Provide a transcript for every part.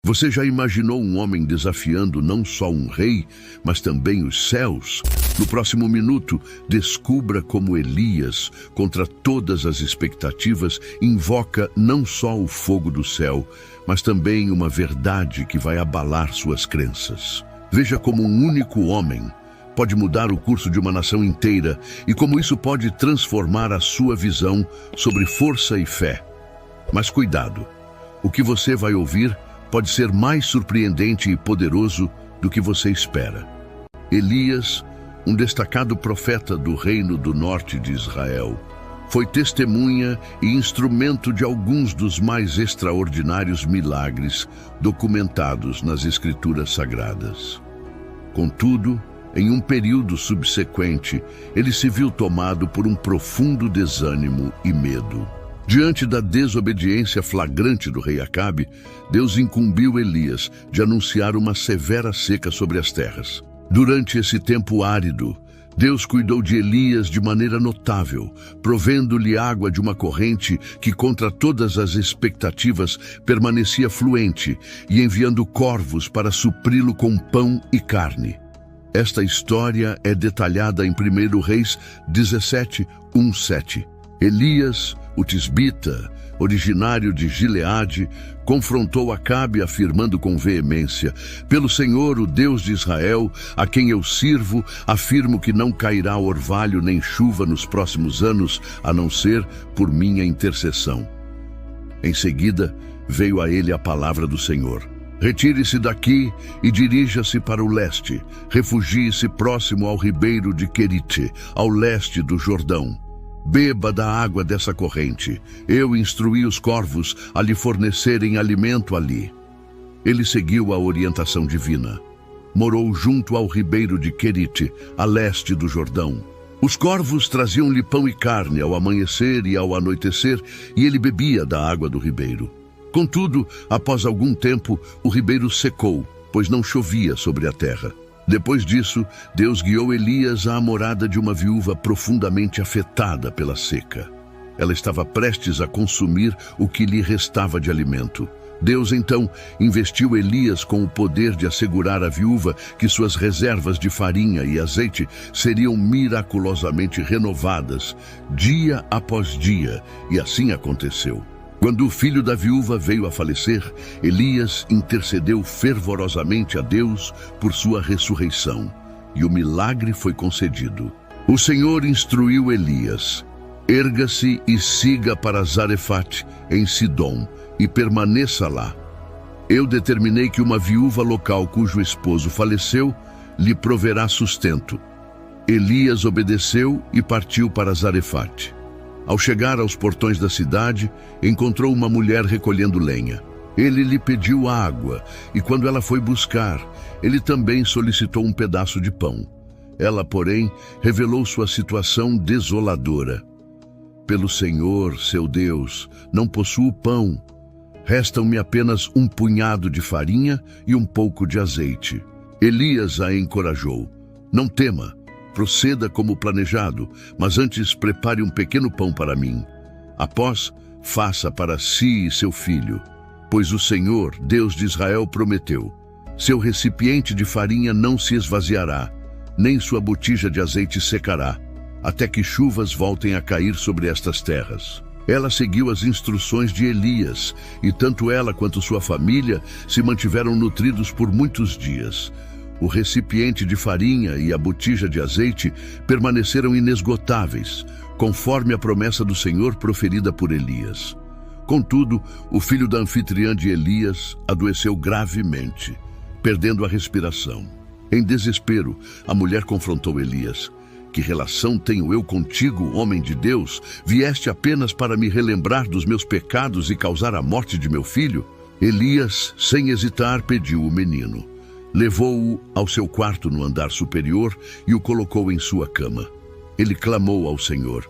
Você já imaginou um homem desafiando não só um rei, mas também os céus? No próximo minuto, descubra como Elias, contra todas as expectativas, invoca não só o fogo do céu, mas também uma verdade que vai abalar suas crenças. Veja como um único homem pode mudar o curso de uma nação inteira e como isso pode transformar a sua visão sobre força e fé. Mas cuidado, o que você vai ouvir pode ser mais surpreendente e poderoso do que você espera. Elias, um destacado profeta do reino do norte de Israel, foi testemunha e instrumento de alguns dos mais extraordinários milagres documentados nas Escrituras Sagradas. Contudo, em um período subsequente, ele se viu tomado por um profundo desânimo e medo. Diante da desobediência flagrante do rei Acabe, Deus incumbiu Elias de anunciar uma severa seca sobre as terras. Durante esse tempo árido, Deus cuidou de Elias de maneira notável, provendo-lhe água de uma corrente que, contra todas as expectativas, permanecia fluente e enviando corvos para supri-lo com pão e carne. Esta história é detalhada em 1 Reis 17:1-7. Elias, o tisbita, originário de Gileade, confrontou Acabe afirmando com veemência: "Pelo Senhor, o Deus de Israel, a quem eu sirvo, afirmo que não cairá orvalho nem chuva nos próximos anos, a não ser por minha intercessão." Em seguida, veio a ele a palavra do Senhor: "Retire-se daqui e dirija-se para o leste. Refugie-se próximo ao ribeiro de Querite, ao leste do Jordão. Beba da água dessa corrente. Eu instruí os corvos a lhe fornecerem alimento ali." Ele seguiu a orientação divina. Morou junto ao ribeiro de Querite, a leste do Jordão. Os corvos traziam-lhe pão e carne ao amanhecer e ao anoitecer, e ele bebia da água do ribeiro. Contudo, após algum tempo, o ribeiro secou, pois não chovia sobre a terra. Depois disso, Deus guiou Elias à morada de uma viúva profundamente afetada pela seca. Ela estava prestes a consumir o que lhe restava de alimento. Deus, então, investiu Elias com o poder de assegurar à viúva que suas reservas de farinha e azeite seriam miraculosamente renovadas, dia após dia, e assim aconteceu. Quando o filho da viúva veio a falecer, Elias intercedeu fervorosamente a Deus por sua ressurreição, e o milagre foi concedido. O Senhor instruiu Elias: "Erga-se e siga para Zarefate, em Sidom, e permaneça lá. Eu determinei que uma viúva local cujo esposo faleceu lhe proverá sustento." Elias obedeceu e partiu para Zarefate. Ao chegar aos portões da cidade, encontrou uma mulher recolhendo lenha. Ele lhe pediu água, e quando ela foi buscar, ele também solicitou um pedaço de pão. Ela, porém, revelou sua situação desoladora. "Pelo Senhor, seu Deus, não possuo pão. Restam-me apenas um punhado de farinha e um pouco de azeite." Elias a encorajou: "Não tema. Proceda como planejado, mas antes prepare um pequeno pão para mim. Após, faça para si e seu filho, pois o Senhor, Deus de Israel, prometeu: seu recipiente de farinha não se esvaziará, nem sua botija de azeite secará, até que chuvas voltem a cair sobre estas terras." Ela seguiu as instruções de Elias, e tanto ela quanto sua família se mantiveram nutridos por muitos dias. O recipiente de farinha e a botija de azeite permaneceram inesgotáveis, conforme a promessa do Senhor proferida por Elias. Contudo, o filho da anfitriã de Elias adoeceu gravemente, perdendo a respiração. Em desespero, a mulher confrontou Elias: "Que relação tenho eu contigo, homem de Deus? Vieste apenas para me relembrar dos meus pecados e causar a morte de meu filho?" Elias, sem hesitar, pediu o menino. Levou-o ao seu quarto no andar superior e o colocou em sua cama. Ele clamou ao Senhor: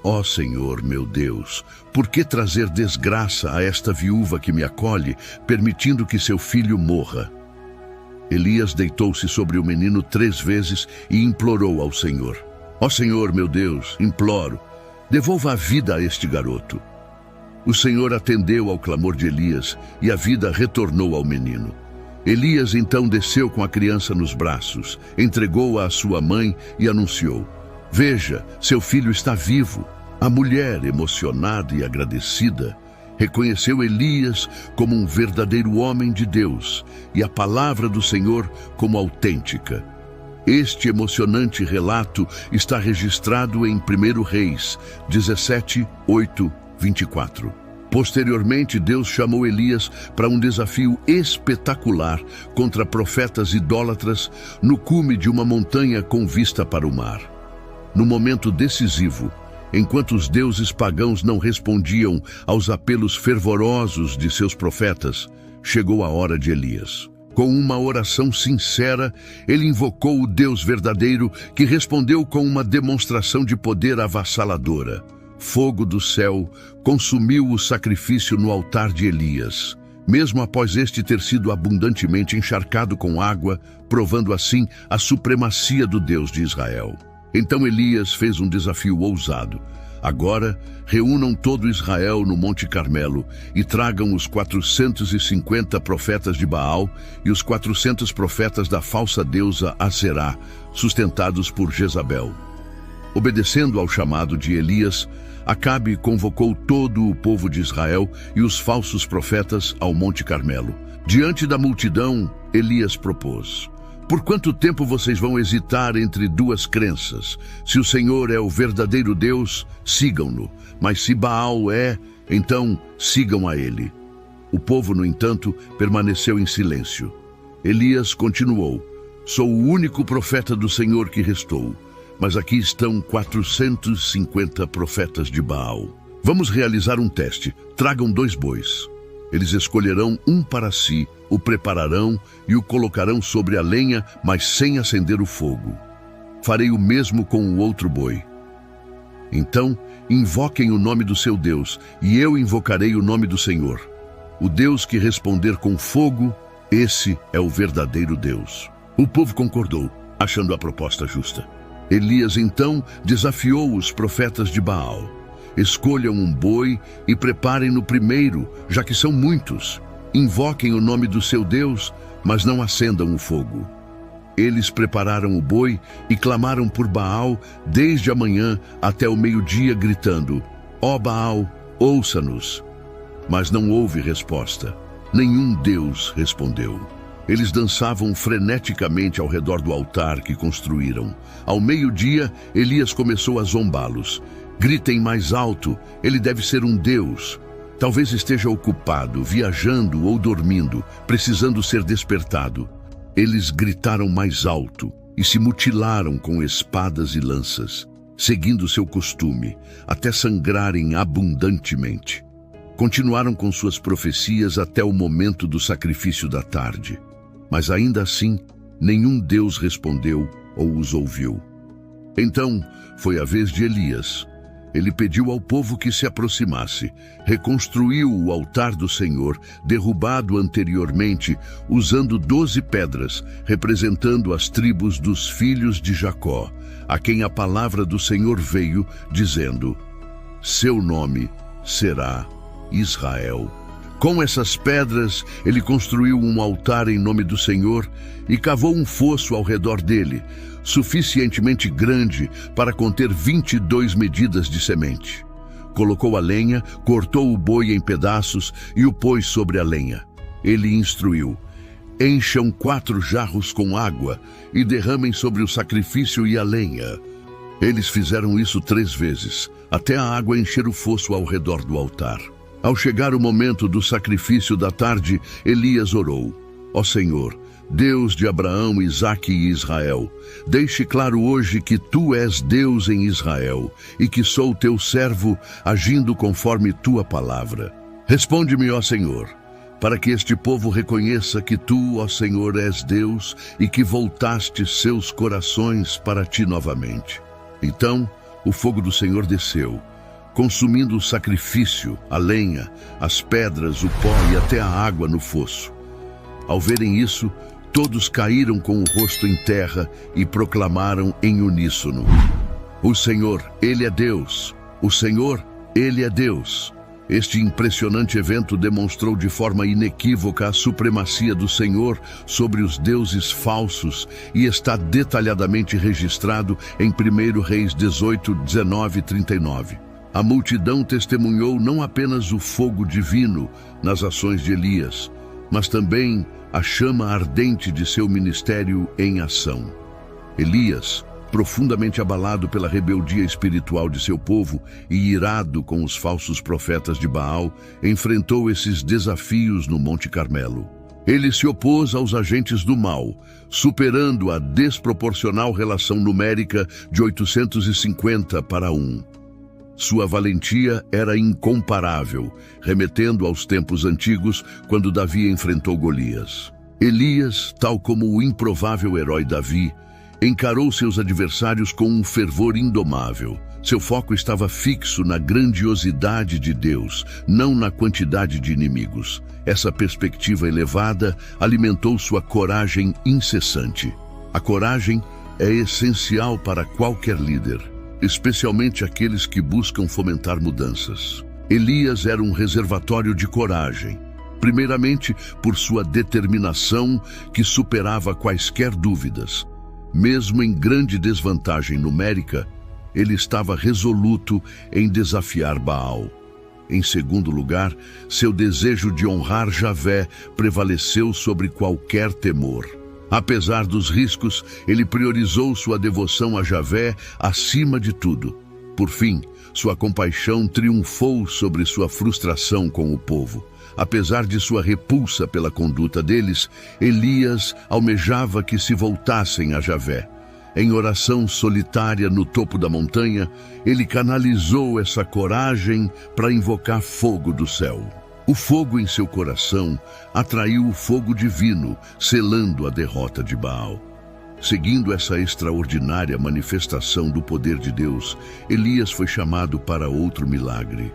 "Ó Senhor, meu Deus, por que trazer desgraça a esta viúva que me acolhe, permitindo que seu filho morra?" Elias deitou-se sobre o menino 3 vezes e implorou ao Senhor: "Ó Senhor, meu Deus, imploro, devolva a vida a este garoto." O Senhor atendeu ao clamor de Elias e a vida retornou ao menino. Elias então desceu com a criança nos braços, entregou-a à sua mãe e anunciou: "Veja, seu filho está vivo." A mulher, emocionada e agradecida, reconheceu Elias como um verdadeiro homem de Deus e a palavra do Senhor como autêntica. Este emocionante relato está registrado em 1 Reis 17, 8, 24. Posteriormente, Deus chamou Elias para um desafio espetacular contra profetas idólatras no cume de uma montanha com vista para o mar. No momento decisivo, enquanto os deuses pagãos não respondiam aos apelos fervorosos de seus profetas, chegou a hora de Elias. Com uma oração sincera, ele invocou o Deus verdadeiro, que respondeu com uma demonstração de poder avassaladora. Fogo do céu consumiu o sacrifício no altar de Elias, mesmo após este ter sido abundantemente encharcado com água, provando assim a supremacia do Deus de Israel. Então Elias fez um desafio ousado. Agora, reúnam todo Israel no Monte Carmelo e tragam os 450 profetas de Baal e os 400 profetas da falsa deusa Aserá, sustentados por Jezabel. Obedecendo ao chamado de Elias, Acabe convocou todo o povo de Israel e os falsos profetas ao Monte Carmelo. Diante da multidão, Elias propôs: "Por quanto tempo vocês vão hesitar entre duas crenças? Se o Senhor é o verdadeiro Deus, sigam-no. Mas se Baal é, então sigam a ele." O povo, no entanto, permaneceu em silêncio. Elias continuou: "Sou o único profeta do Senhor que restou. Mas aqui estão 450 profetas de Baal. Vamos realizar um teste. Tragam 2 bois. Eles escolherão um para si, o prepararão e o colocarão sobre a lenha, mas sem acender o fogo. Farei o mesmo com o outro boi. Então, invoquem o nome do seu Deus, e eu invocarei o nome do Senhor. O Deus que responder com fogo, esse é o verdadeiro Deus." O povo concordou, achando a proposta justa. Elias então desafiou os profetas de Baal: "Escolham um boi e preparem-no primeiro, já que são muitos. Invoquem o nome do seu Deus, mas não acendam o fogo." Eles prepararam o boi e clamaram por Baal desde a manhã até o meio-dia, gritando: "Ó Baal, ouça-nos." Mas não houve resposta. Nenhum Deus respondeu. Eles dançavam freneticamente ao redor do altar que construíram. Ao meio-dia, Elias começou a zombá-los: "Gritem mais alto, ele deve ser um deus. Talvez esteja ocupado, viajando ou dormindo, precisando ser despertado." Eles gritaram mais alto e se mutilaram com espadas e lanças, seguindo seu costume, até sangrarem abundantemente. Continuaram com suas profecias até o momento do sacrifício da tarde. Mas ainda assim, nenhum Deus respondeu ou os ouviu. Então, foi a vez de Elias. Ele pediu ao povo que se aproximasse, reconstruiu o altar do Senhor, derrubado anteriormente, usando 12 pedras, representando as tribos dos filhos de Jacó, a quem a palavra do Senhor veio, dizendo: "Seu nome será Israel." Com essas pedras, ele construiu um altar em nome do Senhor e cavou um fosso ao redor dele, suficientemente grande para conter 22 medidas de semente. Colocou a lenha, cortou o boi em pedaços e o pôs sobre a lenha. Ele instruiu: "Encham 4 jarros com água e derramem sobre o sacrifício e a lenha." Eles fizeram isso 3 vezes, até a água encher o fosso ao redor do altar. Ao chegar o momento do sacrifício da tarde, Elias orou: "Ó Senhor, Deus de Abraão, Isaque e Israel, deixe claro hoje que tu és Deus em Israel e que sou teu servo, agindo conforme tua palavra. Responde-me, ó Senhor, para que este povo reconheça que tu, ó Senhor, és Deus e que voltaste seus corações para ti novamente." Então, o fogo do Senhor desceu, consumindo o sacrifício, a lenha, as pedras, o pó e até a água no fosso. Ao verem isso, todos caíram com o rosto em terra e proclamaram em uníssono: "O Senhor, Ele é Deus! O Senhor, Ele é Deus!" Este impressionante evento demonstrou de forma inequívoca a supremacia do Senhor sobre os deuses falsos e está detalhadamente registrado em 1 Reis 18, 19 e 39. A multidão testemunhou não apenas o fogo divino nas ações de Elias, mas também a chama ardente de seu ministério em ação. Elias, profundamente abalado pela rebeldia espiritual de seu povo e irado com os falsos profetas de Baal, enfrentou esses desafios no Monte Carmelo. Ele se opôs aos agentes do mal, superando a desproporcional relação numérica de 850 para 1. Sua valentia era incomparável, remetendo aos tempos antigos, quando Davi enfrentou Golias. Elias, tal como o improvável herói Davi, encarou seus adversários com um fervor indomável. Seu foco estava fixo na grandiosidade de Deus, não na quantidade de inimigos. Essa perspectiva elevada alimentou sua coragem incessante. A coragem é essencial para qualquer líder, especialmente aqueles que buscam fomentar mudanças. Elias era um reservatório de coragem, primeiramente por sua determinação que superava quaisquer dúvidas. Mesmo em grande desvantagem numérica, ele estava resoluto em desafiar Baal. Em segundo lugar, seu desejo de honrar Javé prevaleceu sobre qualquer temor. Apesar dos riscos, ele priorizou sua devoção a Javé acima de tudo. Por fim, sua compaixão triunfou sobre sua frustração com o povo. Apesar de sua repulsa pela conduta deles, Elias almejava que se voltassem a Javé. Em oração solitária no topo da montanha, ele canalizou essa coragem para invocar fogo do céu. O fogo em seu coração atraiu o fogo divino, selando a derrota de Baal. Seguindo essa extraordinária manifestação do poder de Deus, Elias foi chamado para outro milagre.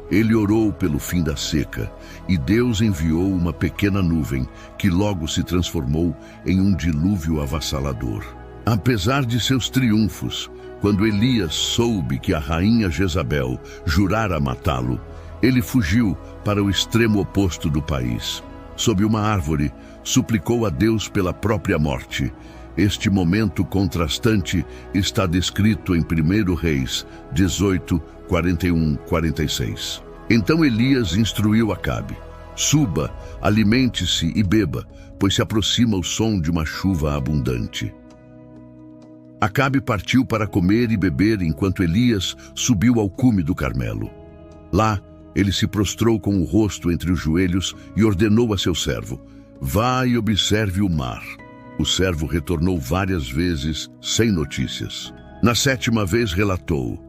Ele orou pelo fim da seca, e Deus enviou uma pequena nuvem, que logo se transformou em um dilúvio avassalador. Apesar de seus triunfos, quando Elias soube que a rainha Jezabel jurara matá-lo, ele fugiu para o extremo oposto do país. Sob uma árvore, suplicou a Deus pela própria morte. Este momento contrastante está descrito em 1 Reis 18, 41, 46. Então Elias instruiu Acabe: suba, alimente-se e beba, pois se aproxima o som de uma chuva abundante. Acabe partiu para comer e beber enquanto Elias subiu ao cume do Carmelo. Lá, ele se prostrou com o rosto entre os joelhos e ordenou a seu servo: vá e observe o mar. O servo retornou várias vezes, sem notícias. Na 7ª vez relatou: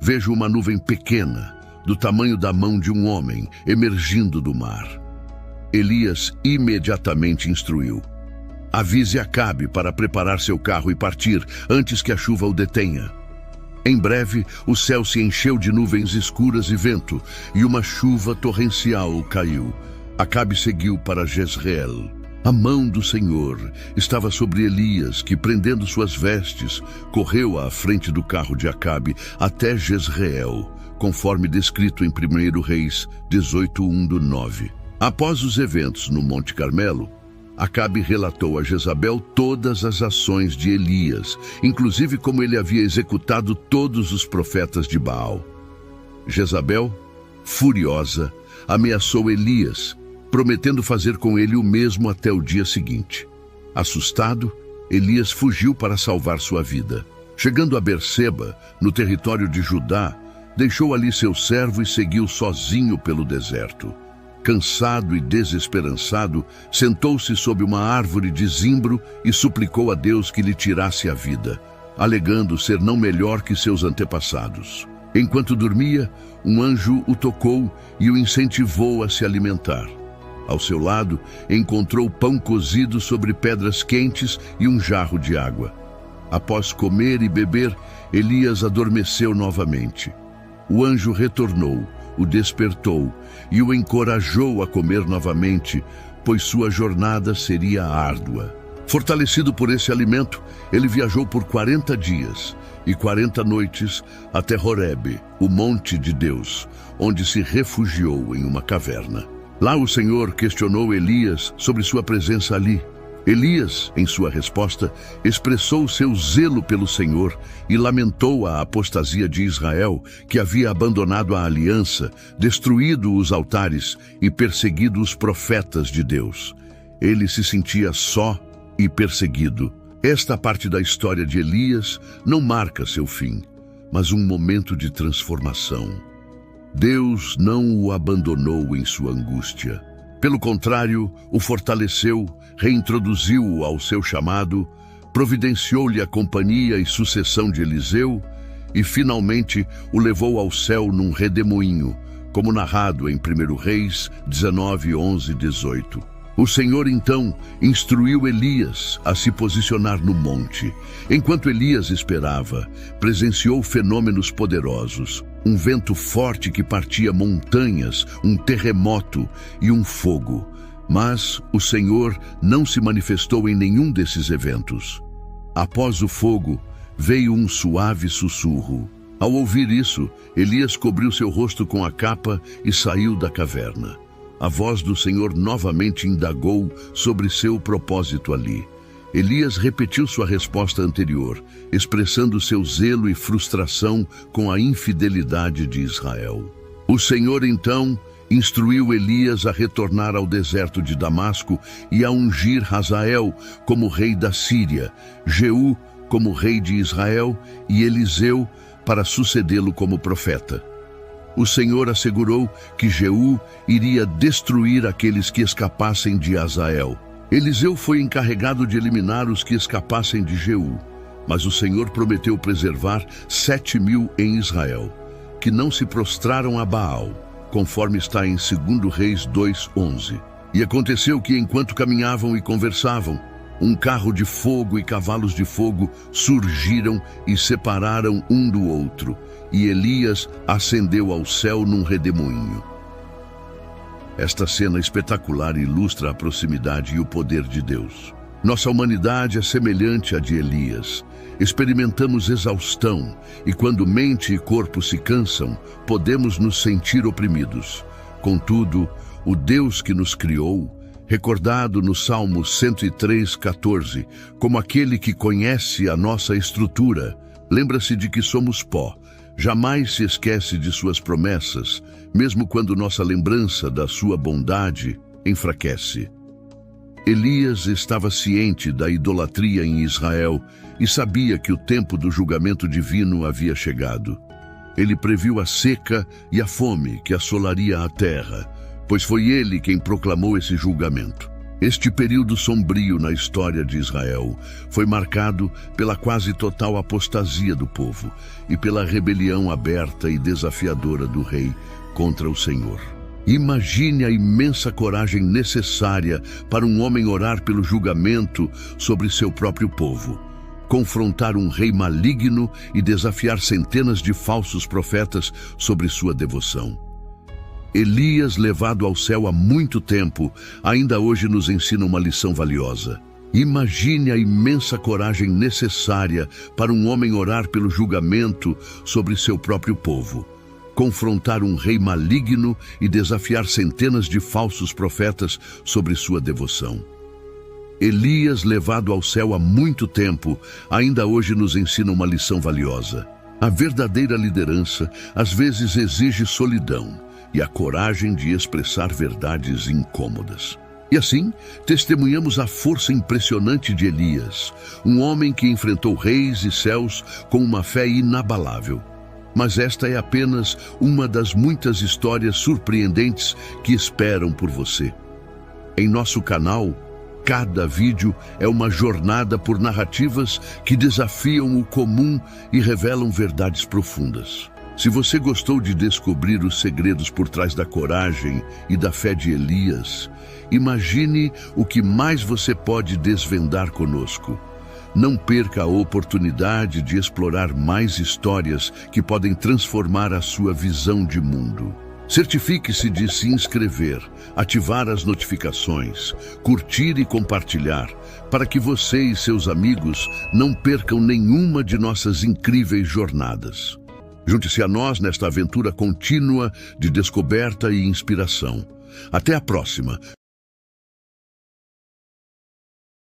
vejo uma nuvem pequena, do tamanho da mão de um homem, emergindo do mar. Elias imediatamente instruiu: avise Acabe para preparar seu carro e partir, antes que a chuva o detenha. Em breve, o céu se encheu de nuvens escuras e vento, e uma chuva torrencial caiu. Acabe seguiu para Jezreel. A mão do Senhor estava sobre Elias, que, prendendo suas vestes, correu à frente do carro de Acabe até Jezreel, conforme descrito em 1 Reis 18:1-9. Após os eventos no Monte Carmelo, Acabe relatou a Jezabel todas as ações de Elias, inclusive como ele havia executado todos os profetas de Baal. Jezabel, furiosa, ameaçou Elias, prometendo fazer com ele o mesmo até o dia seguinte. Assustado, Elias fugiu para salvar sua vida. Chegando a Berseba, no território de Judá, deixou ali seu servo e seguiu sozinho pelo deserto. Cansado e desesperançado, sentou-se sob uma árvore de zimbro e suplicou a Deus que lhe tirasse a vida, alegando ser não melhor que seus antepassados. Enquanto dormia, um anjo o tocou e o incentivou a se alimentar. Ao seu lado, encontrou pão cozido sobre pedras quentes e um jarro de água. Após comer e beber, Elias adormeceu novamente. O anjo retornou, o despertou e o encorajou a comer novamente, pois sua jornada seria árdua. Fortalecido por esse alimento, ele viajou por 40 dias e 40 noites até Horebe, o monte de Deus, onde se refugiou em uma caverna. Lá o Senhor questionou Elias sobre sua presença ali. Elias, em sua resposta, expressou seu zelo pelo Senhor e lamentou a apostasia de Israel, que havia abandonado a aliança, destruído os altares e perseguido os profetas de Deus. Ele se sentia só e perseguido. Esta parte da história de Elias não marca seu fim, mas um momento de transformação. Deus não o abandonou em sua angústia. Pelo contrário, o fortaleceu, reintroduziu-o ao seu chamado, providenciou-lhe a companhia e sucessão de Eliseu e, finalmente, o levou ao céu num redemoinho, como narrado em 1 Reis 19, 11 e 18. O Senhor, então, instruiu Elias a se posicionar no monte. Enquanto Elias esperava, presenciou fenômenos poderosos. Um vento forte que partia montanhas, um terremoto e um fogo. Mas o Senhor não se manifestou em nenhum desses eventos. Após o fogo, veio um suave sussurro. Ao ouvir isso, Elias cobriu seu rosto com a capa e saiu da caverna. A voz do Senhor novamente indagou sobre seu propósito ali. Elias repetiu sua resposta anterior, expressando seu zelo e frustração com a infidelidade de Israel. O Senhor, então, instruiu Elias a retornar ao deserto de Damasco e a ungir Hazael como rei da Síria, Jeú como rei de Israel e Eliseu para sucedê-lo como profeta. O Senhor assegurou que Jeú iria destruir aqueles que escapassem de Hazael. Eliseu foi encarregado de eliminar os que escapassem de Jeú, mas o Senhor prometeu preservar 7.000 em Israel, que não se prostraram a Baal, conforme está em 2 Reis 2:11. E aconteceu que, enquanto caminhavam e conversavam, um carro de fogo e cavalos de fogo surgiram e separaram um do outro, e Elias ascendeu ao céu num redemoinho. Esta cena espetacular ilustra a proximidade e o poder de Deus. Nossa humanidade é semelhante à de Elias. Experimentamos exaustão e, quando mente e corpo se cansam, podemos nos sentir oprimidos. Contudo, o Deus que nos criou, recordado no Salmo 103:14, como aquele que conhece a nossa estrutura, lembra-se de que somos pó. Jamais se esquece de suas promessas, mesmo quando nossa lembrança da sua bondade enfraquece. Elias estava ciente da idolatria em Israel e sabia que o tempo do julgamento divino havia chegado. Ele previu a seca e a fome que assolaria a terra, pois foi ele quem proclamou esse julgamento. Este período sombrio na história de Israel foi marcado pela quase total apostasia do povo e pela rebelião aberta e desafiadora do rei contra o Senhor. Imagine a imensa coragem necessária para um homem orar pelo julgamento sobre seu próprio povo, confrontar um rei maligno e desafiar centenas de falsos profetas sobre sua devoção. Elias, levado ao céu há muito tempo, ainda hoje nos ensina uma lição valiosa. Imagine a imensa coragem necessária para um homem orar pelo julgamento sobre seu próprio povo, confrontar um rei maligno e desafiar centenas de falsos profetas sobre sua devoção. Elias, levado ao céu há muito tempo, ainda hoje nos ensina uma lição valiosa. A verdadeira liderança às vezes exige solidão e a coragem de expressar verdades incômodas. E assim, testemunhamos a força impressionante de Elias, um homem que enfrentou reis e céus com uma fé inabalável. Mas esta é apenas uma das muitas histórias surpreendentes que esperam por você. Em nosso canal, cada vídeo é uma jornada por narrativas que desafiam o comum e revelam verdades profundas. Se você gostou de descobrir os segredos por trás da coragem e da fé de Elias, imagine o que mais você pode desvendar conosco. Não perca a oportunidade de explorar mais histórias que podem transformar a sua visão de mundo. Certifique-se de se inscrever, ativar as notificações, curtir e compartilhar, para que você e seus amigos não percam nenhuma de nossas incríveis jornadas. Junte-se a nós nesta aventura contínua de descoberta e inspiração. Até a próxima!